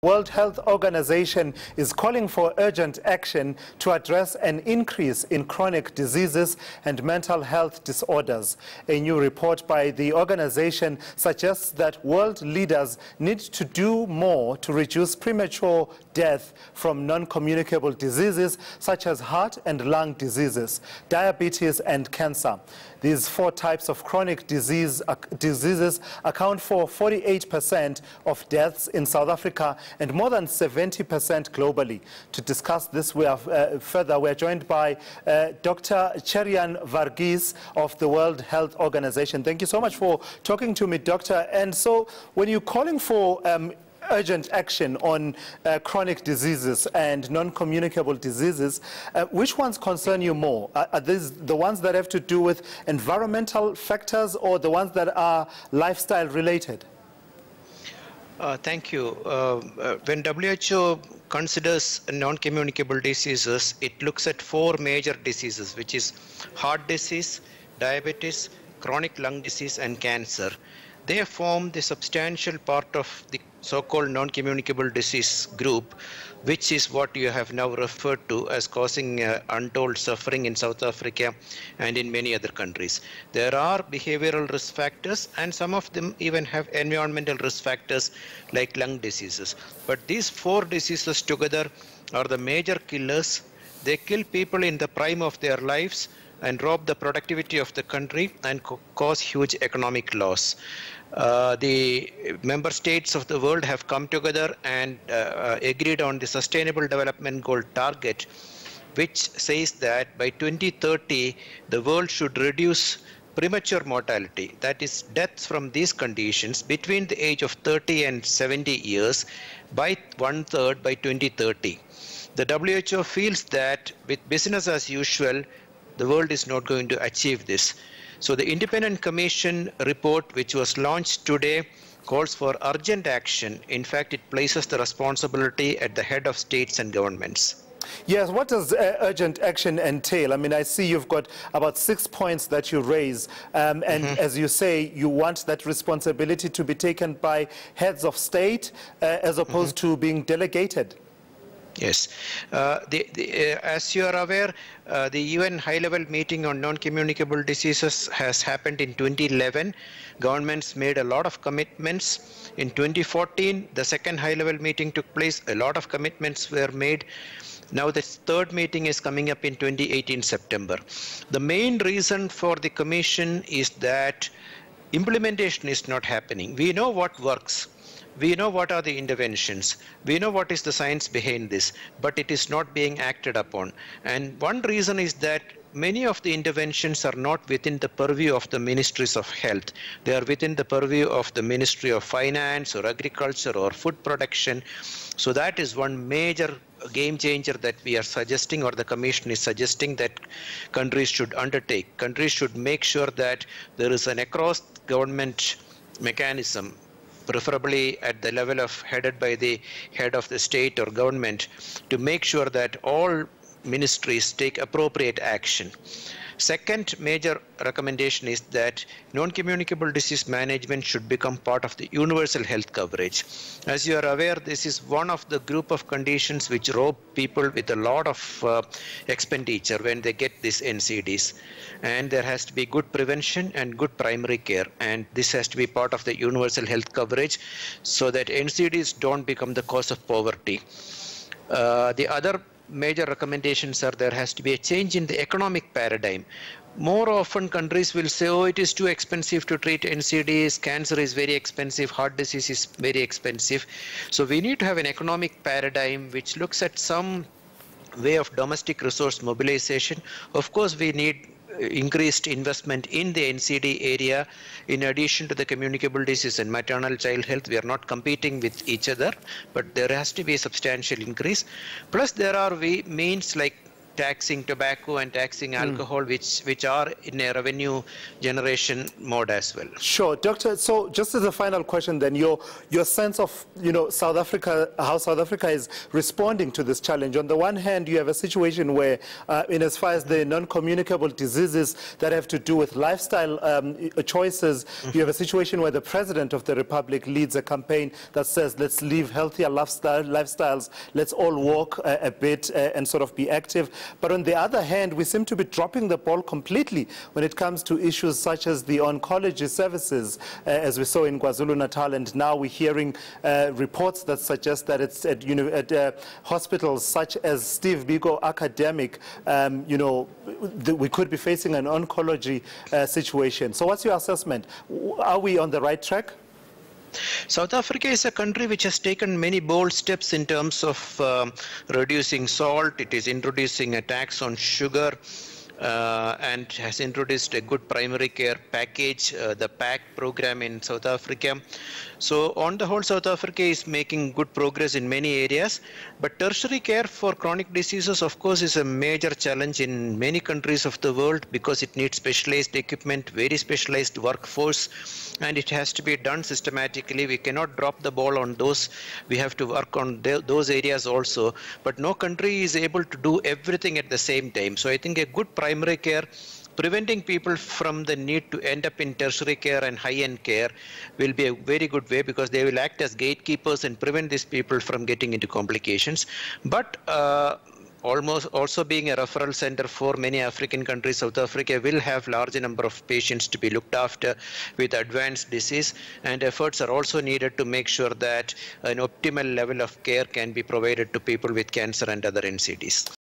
World Health Organization is calling for urgent action to address an increase in chronic diseases and mental health disorders. A new report by the organization suggests that world leaders need to do more to reduce premature death from non-communicable diseases such as heart and lung diseases, diabetes and cancer. These four types of chronic diseases account for 48% of deaths in South Africa and more than 70% globally. To discuss this we are joined by Doctor Cherian Varghese of the World Health Organization. Thank you so much for talking to me, Doctor. And so when you're calling for urgent action on chronic diseases and non-communicable diseases, which ones concern you more? Are these the ones that have to do with environmental factors or the ones that are lifestyle related? Thank you. When WHO considers non-communicable diseases, it looks at four major diseases, which is heart disease, diabetes, chronic lung disease, and cancer. They form the substantial part of the so-called non-communicable disease group, which is what you have now referred to as causing untold suffering in South Africa and in many other countries. There are behavioral risk factors, and some of them even have environmental risk factors like lung diseases. But these four diseases together are the major killers. They kill people in the prime of their lives and rob the productivity of the country and cause huge economic loss. The member states of the world have come together and agreed on the Sustainable Development Goal target, which says that by 2030, the world should reduce premature mortality, that is deaths from these conditions between the age of 30 and 70 years by 1/3 by 2030. The WHO feels that with business as usual, the world is not going to achieve this. So the independent commission report, which was launched today, calls for urgent action. In fact, it places the responsibility at the head of states and governments. Yes, what does urgent action entail? I mean, I see you've got about 6 points that you raise, and as you say, you want that responsibility to be taken by heads of state as opposed to being delegated. Yes. As you are aware, the UN high-level meeting on non-communicable diseases has happened in 2011. Governments made a lot of commitments. In 2014, the second high-level meeting took place. A lot of commitments were made. Now the third meeting is coming up in 2018 September. The main reason for the commission is that implementation is not happening. We know what works. We know what are the interventions. We know what is the science behind this, but it is not being acted upon. And one reason is that many of the interventions are not within the purview of the ministries of health. They are within the purview of the Ministry of Finance or Agriculture or Food Production. So that is one major game changer that we are suggesting, or the Commission is suggesting, that countries should undertake. Countries should make sure that there is an across government mechanism, preferably at the level of headed by the head of the state or government, to make sure that all ministries take appropriate action. Second major recommendation is that non-communicable disease management should become part of the universal health coverage. As you are aware, this is one of the group of conditions which rob people with a lot of expenditure when they get these NCDs. And there has to be good prevention and good primary care. And this has to be part of the universal health coverage so that NCDs don't become the cause of poverty. The other major recommendations are there has to be a change in the economic paradigm. More often countries will say, oh, it is too expensive to treat NCDs, cancer is very expensive, heart disease is very expensive. So we need to have an economic paradigm which looks at some way of domestic resource mobilization. Of course, we need increased investment in the NCD area. In addition to the communicable disease and maternal child health, we are not competing with each other, but there has to be a substantial increase. Plus there are means like taxing tobacco and taxing alcohol, which are in a revenue generation mode as well. Sure, Doctor. So just as a final question then, your sense of, South Africa, how South Africa is responding to this challenge. On the one hand, you have a situation where, in as far as the non-communicable diseases that have to do with lifestyle choices, you have a situation where the President of the Republic leads a campaign that says, let's live healthier lifestyles, let's all walk a bit and sort of be active. But on the other hand, we seem to be dropping the ball completely when it comes to issues such as the oncology services, as we saw in KwaZulu-Natal, and now we're hearing reports that suggest that it's at hospitals such as Steve Biko Academic, we could be facing an oncology situation. So what's your assessment? Are we on the right track? South Africa is a country which has taken many bold steps in terms of reducing salt. It is introducing a tax on sugar. And has introduced a good primary care package, the PAC program in South Africa. So on the whole, South Africa is making good progress in many areas. But tertiary care for chronic diseases, of course, is a major challenge in many countries of the world because it needs specialized equipment, very specialized workforce, and it has to be done systematically. We cannot drop the ball on those. We have to work on those areas also. But no country is able to do everything at the same time. So I think a good primary care, preventing people from the need to end up in tertiary care and high-end care will be a very good way because they will act as gatekeepers and prevent these people from getting into complications. But almost also being a referral center for many African countries, South Africa will have large number of patients to be looked after with advanced disease, and efforts are also needed to make sure that an optimal level of care can be provided to people with cancer and other NCDs.